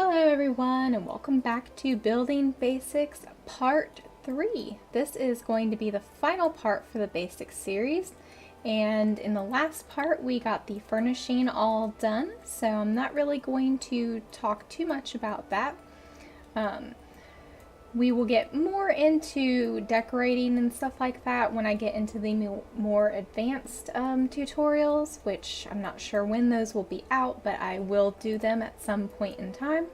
Hello everyone and welcome back to Building Basics Part 3. This is going to be the final part for the Basics series, and in the last part we got the furnishing all done, so I'm not really going to talk too much about that. We will get more into decorating and stuff like that when I get into the more advanced tutorials, which I'm not sure when those will be out, but I will do them at some point in time.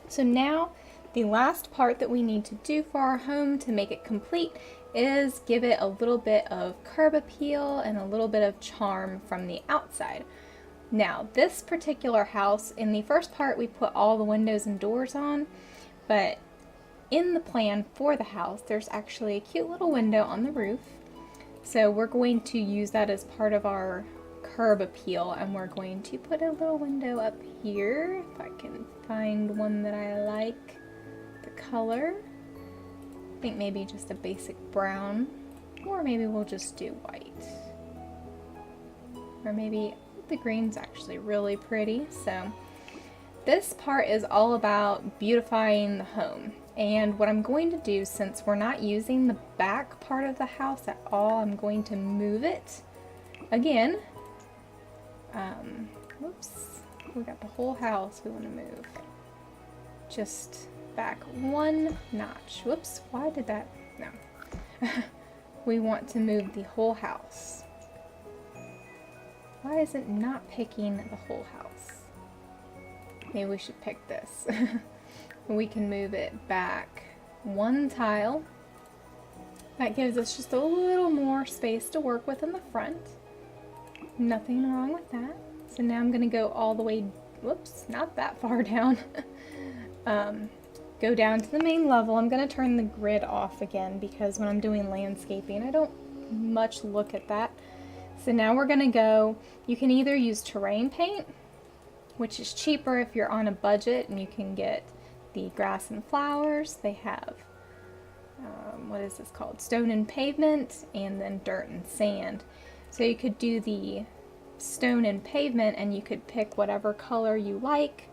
So now the last part that we need to do for our home to make it complete is give it a little bit of curb appeal and a little bit of charm from the outside. Now this particular house, in the first part we put all the windows and doors on, but in the plan for the house, there's actually a cute little window on the roof. So we're going to use that as part of our curb appeal, and we're going to put a little window up here, if I can find one that I like the color. I think maybe just a basic brown, or maybe we'll just do white. Or maybe the green's actually really pretty. So this part is all about beautifying the home. And what I'm going to do, since we're not using the back part of the house at all, I'm going to move it again. Whoops, we got the whole house we want to move. Just back one notch. Whoops, why did that? No. We want to move the whole house. Why is it not picking the whole house? Maybe we should pick this. We can move it back one tile. That gives us just a little more space to work with in the front. Nothing wrong with that. So now I'm going to go all the way, whoops, not that far down. Go down to the main level. I'm going to turn the grid off again because when I'm doing landscaping, I don't much look at that. So now we're going to go, you can either use terrain paint, which is cheaper if you're on a budget, and you can get the grass and flowers. They have, what is this called? Stone and pavement, and then dirt and sand. So you could do the stone and pavement, and you could pick whatever color you like,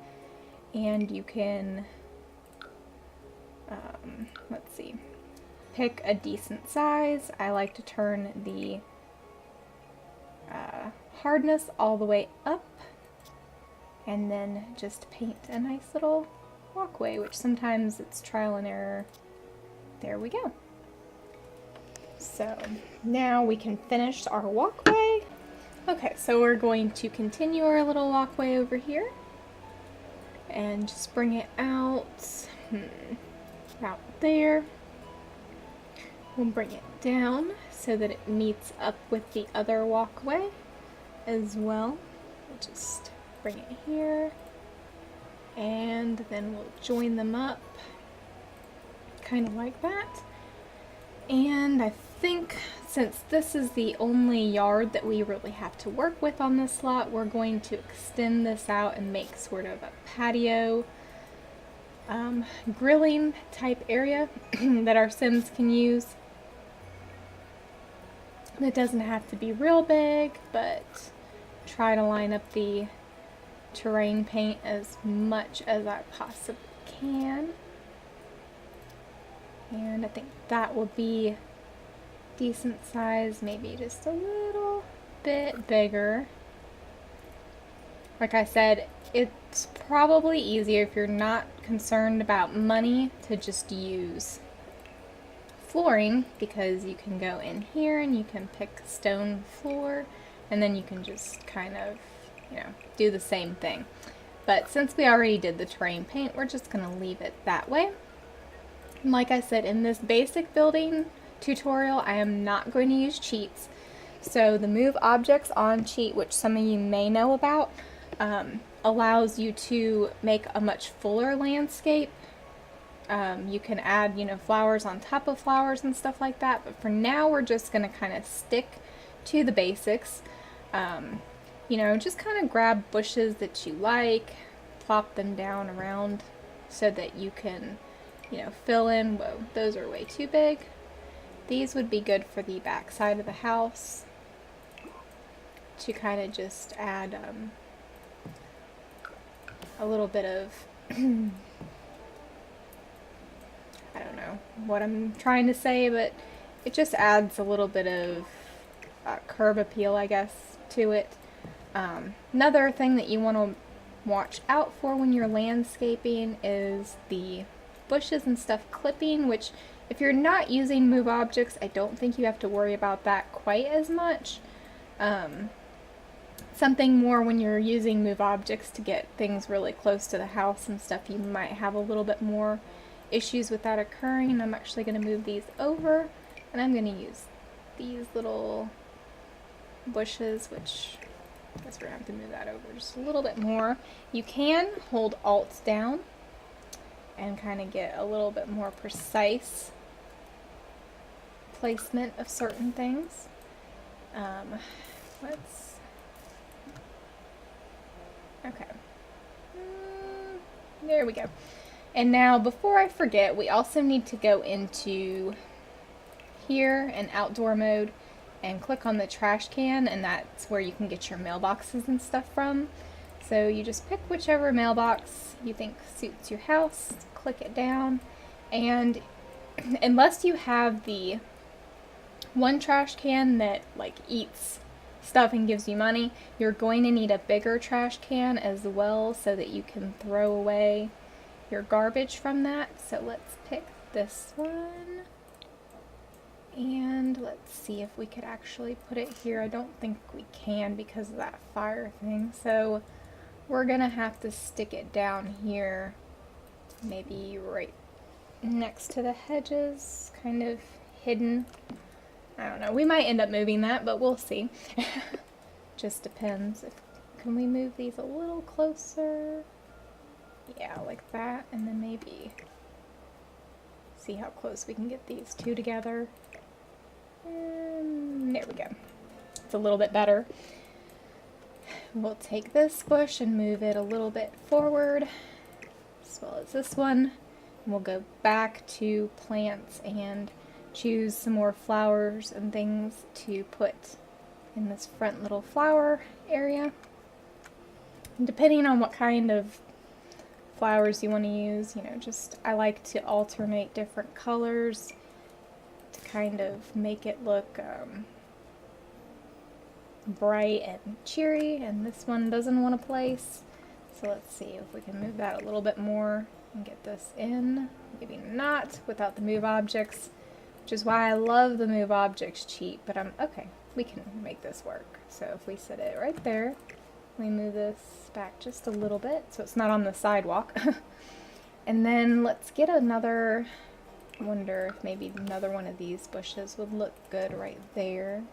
and you can, let's see, pick a decent size. I like to turn the hardness all the way up, and then just paint a nice little walkway, which sometimes it's trial and error. There we go. So now we can finish our walkway. Okay, so we're going to continue our little walkway over here and just bring it out, out there. We'll bring it down so that it meets up with the other walkway as well. We'll just bring it here, and then we'll join them up kind of like that. And I think since this is the only yard that we really have to work with on this lot, we're going to extend this out and make sort of a patio grilling type area that our Sims can use. It doesn't have to be real big, but try to line up the terrain paint as much as I possibly can. And I think that will be decent size, maybe just a little bit bigger. Like I said, it's probably easier if you're not concerned about money to just use flooring, because you can go in here and you can pick stone floor, and then you can just kind of, you know, do the same thing. But since we already did the terrain paint, we're just going to leave it that way. And like I said, in this basic building tutorial, I am not going to use cheats. So the move objects on cheat, which some of you may know about, allows you to make a much fuller landscape. You can add, you know, flowers on top of flowers and stuff like that. But for now, we're just going to kind of stick to the basics. You know, just kind of grab bushes that you like, plop them down around so that you can, you know, fill in. Whoa, those are way too big. These would be good for the back side of the house to kind of just add a little bit of I don't know what I'm trying to say, but it just adds a little bit of curb appeal, I guess, to it. Another thing that you want to watch out for when you're landscaping is the bushes and stuff clipping, which if you're not using move objects, I don't think you have to worry about that quite as much. Something more when you're using move objects to get things really close to the house and stuff, you might have a little bit more issues with that occurring. I'm actually going to move these over, and I'm going to use these little bushes, which I guess we're going to have to move that over just a little bit more. You can hold Alt down and kind of get a little bit more precise placement of certain things. Okay. There we go. And now, before I forget, we also need to go into here in outdoor mode and click on the trash can, and that's where you can get your mailboxes and stuff from. So you just pick whichever mailbox you think suits your house, click it down, and unless you have the one trash can that like eats stuff and gives you money, you're going to need a bigger trash can as well so that you can throw away your garbage from that. So let's pick this one, and let's see if we could actually put it here. I don't think we can because of that fire thing, so we're gonna have to stick it down here, maybe right next to the hedges, kind of hidden. I don't know, we might end up moving that, but we'll see. Just depends. Can we move these a little closer? Yeah, like that, and then maybe see how close we can get these two together. And there we go. It's a little bit better. We'll take this bush and move it a little bit forward, as well as this one. And we'll go back to plants and choose some more flowers and things to put in this front little flower area. And depending on what kind of flowers you want to use, you know, just I like to alternate different colors to kind of make it look bright and cheery, and this one doesn't want to place, so let's see if we can move that a little bit more and get this in. Maybe not without the move objects, which is why I love the move objects cheat, but okay, we can make this work. So if we set it right there, we move this back just a little bit so it's not on the sidewalk. And then let's get another, I wonder if maybe another one of these bushes would look good right there.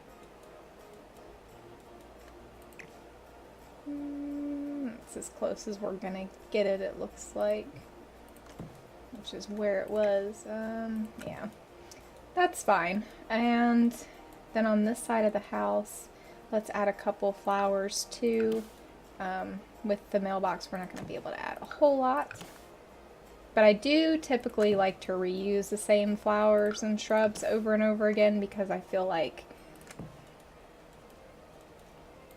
It's as close as we're gonna get it, it looks like, which is where it was. Yeah, that's fine. And then on this side of the house, let's add a couple flowers too. With the mailbox, we're not going to be able to add a whole lot, but I do typically like to reuse the same flowers and shrubs over and over again because I feel like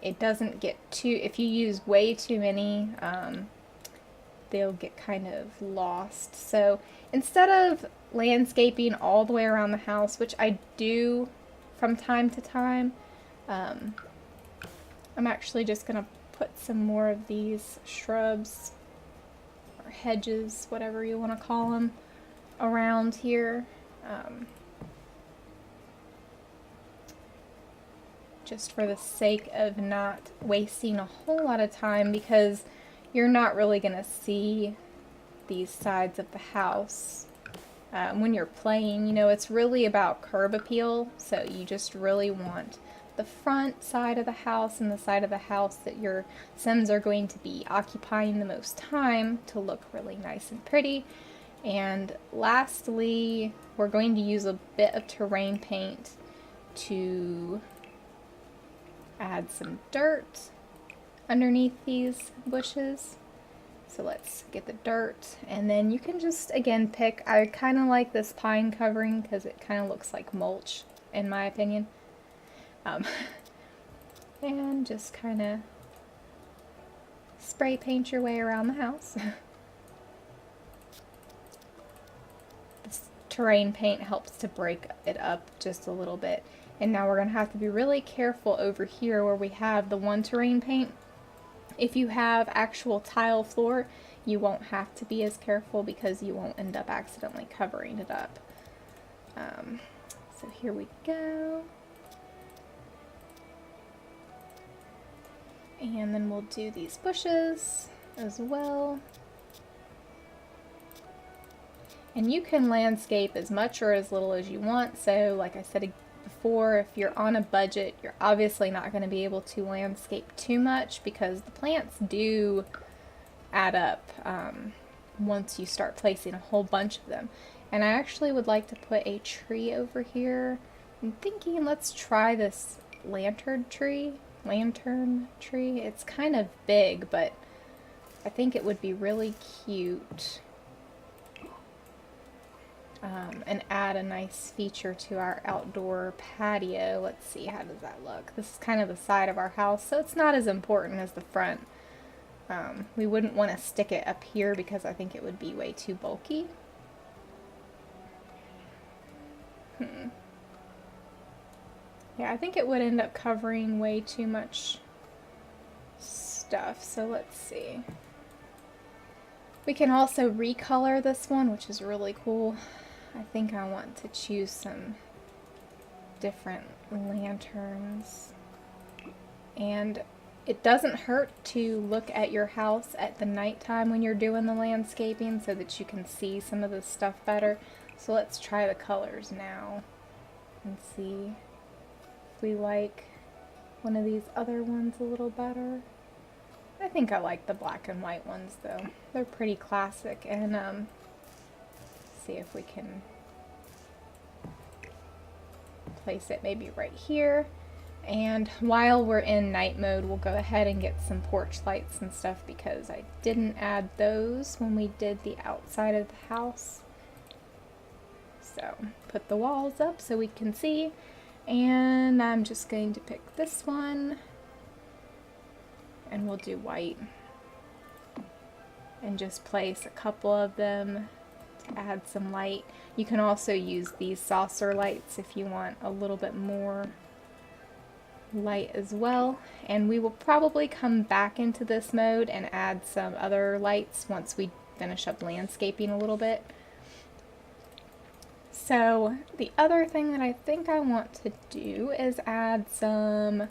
it doesn't get too, if you use way too many, they'll get kind of lost. So instead of landscaping all the way around the house, which I do from time to time, I'm actually just going to put some more of these shrubs or hedges, whatever you want to call them, around here. Just for the sake of not wasting a whole lot of time, because you're not really going to see these sides of the house when you're playing. You know, it's really about curb appeal, so you just really want the front side of the house and the side of the house that your Sims are going to be occupying the most time to look really nice and pretty. And lastly, we're going to use a bit of terrain paint to add some dirt underneath these bushes. So let's get the dirt, and then you can just again pick, I kind of like this pine covering because it kind of looks like mulch in my opinion. And just kind of spray paint your way around the house. terrain paint helps to break it up just a little bit. And now we're going to have to be really careful over here where we have the one terrain paint. If you have actual tile floor, you won't have to be as careful because you won't end up accidentally covering it up. So here we go. And then we'll do these bushes as well. And you can landscape as much or as little as you want. So like I said before, if you're on a budget, you're obviously not going to be able to landscape too much because the plants do add up once you start placing a whole bunch of them. And I actually would like to put a tree over here. I'm thinking let's try this lantern tree. It's kind of big, but I think it would be really cute. And add a nice feature to our outdoor patio. Let's see, how does that look? This is kind of the side of our house, so it's not as important as the front. We wouldn't want to stick it up here because I think it would be way too bulky. Yeah, I think it would end up covering way too much stuff, so let's see. We can also recolor this one, which is really cool. I think I want to choose some different lanterns. And it doesn't hurt to look at your house at the nighttime when you're doing the landscaping so that you can see some of the stuff better. So let's try the colors now and see if we like one of these other ones a little better. I think I like the black and white ones though. They're pretty classic. And see if we can place it maybe right here. And while we're in night mode, we'll go ahead and get some porch lights and stuff because I didn't add those when we did the outside of the house. So put the walls up so we can see. And I'm just going to pick this one. And we'll do white. And just place a couple of them to add some light. You can also use these saucer lights if you want a little bit more light as well. And we will probably come back into this mode and add some other lights once we finish up landscaping a little bit. So the other thing that I think I want to do is add some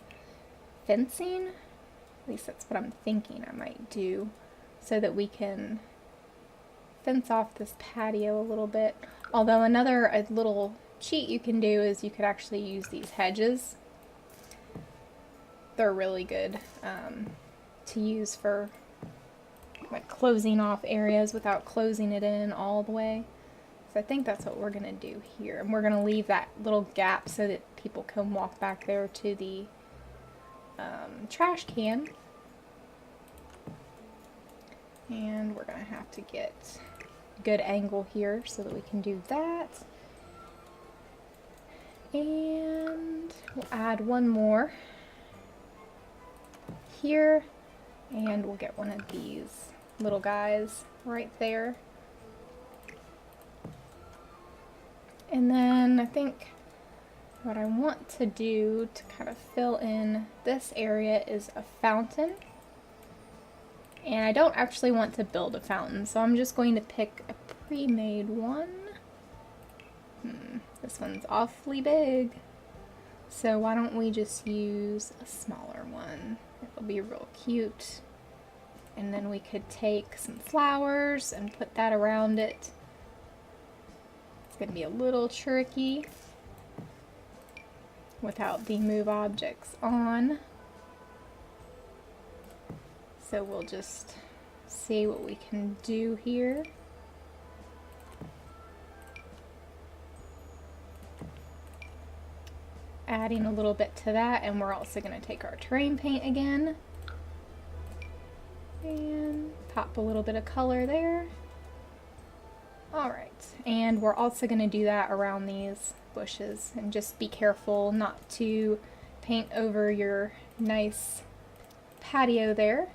fencing. At least that's what I'm thinking I might do, so that we can fence off this patio a little bit. Although a little cheat you can do is you could actually use these hedges. They're really good to use for like closing off areas without closing it in all the way. So I think that's what we're going to do here. And we're going to leave that little gap so that people can walk back there to the trash can. And we're going to have to get a good angle here so that we can do that. And we'll add one more here. And we'll get one of these little guys right there. And then I think what I want to do to kind of fill in this area is a fountain. And I don't actually want to build a fountain, so I'm just going to pick a pre-made one. This one's awfully big. So why don't we just use a smaller one? It'll be real cute. And then we could take some flowers and put that around it. It's going to be a little tricky without the move objects on. So we'll just see what we can do here. Adding a little bit to that, and we're also going to take our terrain paint again and pop a little bit of color there. Alright, and we're also going to do that around these bushes, and just be careful not to paint over your nice patio there.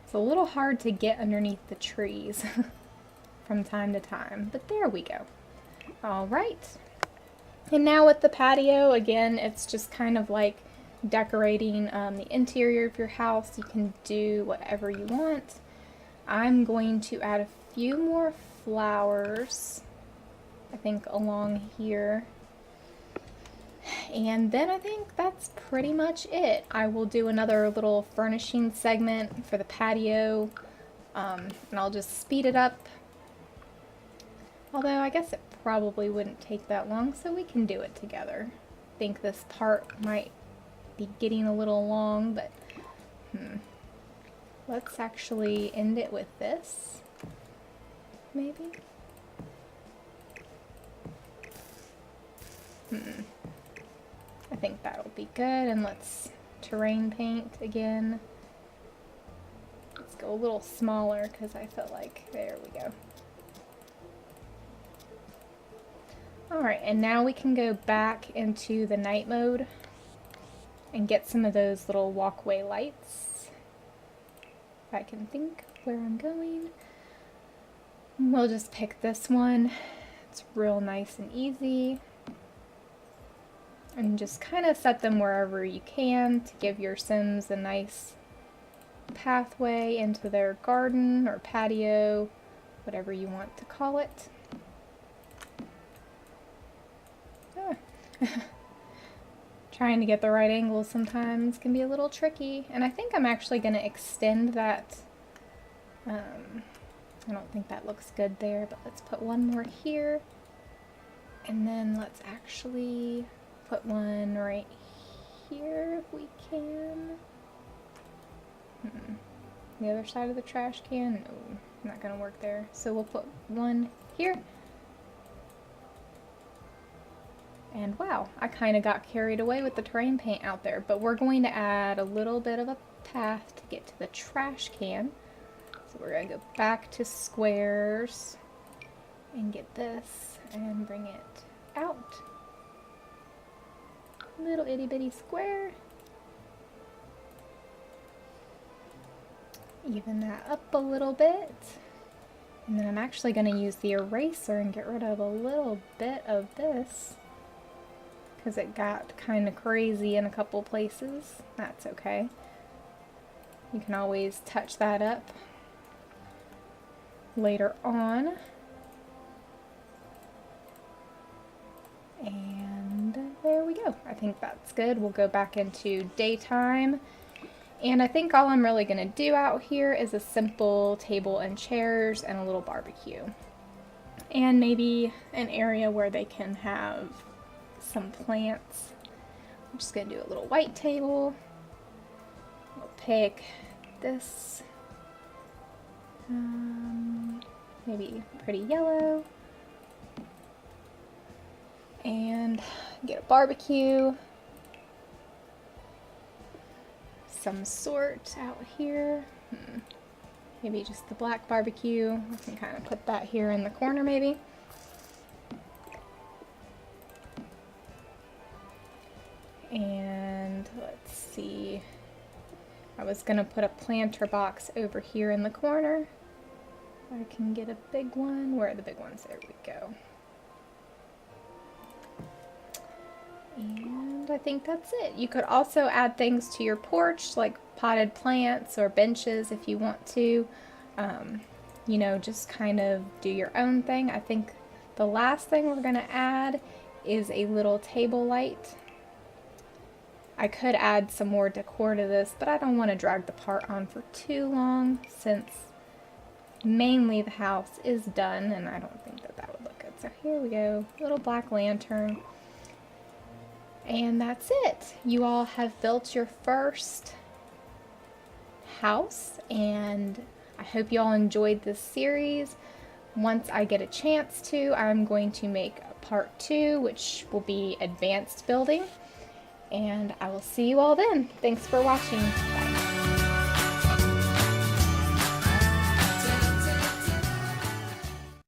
It's a little hard to get underneath the trees from time to time, but there we go. All right. And now with the patio, again, it's just kind of like decorating the interior of your house. You can do whatever you want. I'm going to add a few more flowers, I think, along here. And then I think that's pretty much it. I will do another little furnishing segment for the patio, and I'll just speed it up. Although I guess it probably wouldn't take that long, so we can do it together. I think this part might be getting a little long, but let's actually end it with this, maybe? I think that'll be good, and let's terrain paint again. Let's go a little smaller because I feel like, there we go. Alright, and now we can go back into the night mode and get some of those little walkway lights. If I can think where I'm going. We'll just pick this one. It's real nice and easy. And just kind of set them wherever you can to give your Sims a nice pathway into their garden or patio, whatever you want to call it. Trying to get the right angle sometimes can be a little tricky, and I think I'm actually going to extend that. I don't think that looks good there, but let's put one more here, and then let's actually put one right here if we can. The other side of the trash can? No, not going to work there. So we'll put one here. And wow, I kind of got carried away with the terrain paint out there, but we're going to add a little bit of a path to get to the trash can. So we're going to go back to squares and get this and bring it out. Little itty bitty square. Even that up a little bit. And then I'm actually going to use the eraser and get rid of a little bit of this, because it got kind of crazy in a couple places. That's okay. You can always touch that up later on. And there we go. I think that's good. We'll go back into daytime. And I think all I'm really going to do out here is a simple table and chairs and a little barbecue. And maybe an area where they can have some plants. I'm just going to do a little white table. We'll pick this, maybe pretty yellow, and get a barbecue, some sort out here. Maybe just the black barbecue. I can kind of put that here in the corner maybe. And let's see, I was gonna put a planter box over here in the corner. I can get a big one. Where are the big ones? There we go. And I think that's it. You could also add things to your porch, like potted plants or benches if you want to. You know, just kind of do your own thing. I think the last thing we're gonna add is a little table light. I could add some more decor to this, but I don't want to drag the part on for too long since mainly the house is done, and I don't think that that would look good. So here we go, little black lantern. And that's it. You all have built your first house, and I hope you all enjoyed this series. Once I get a chance to, I'm going to make part 2, which will be advanced building. And I will see you all then. Thanks for watching.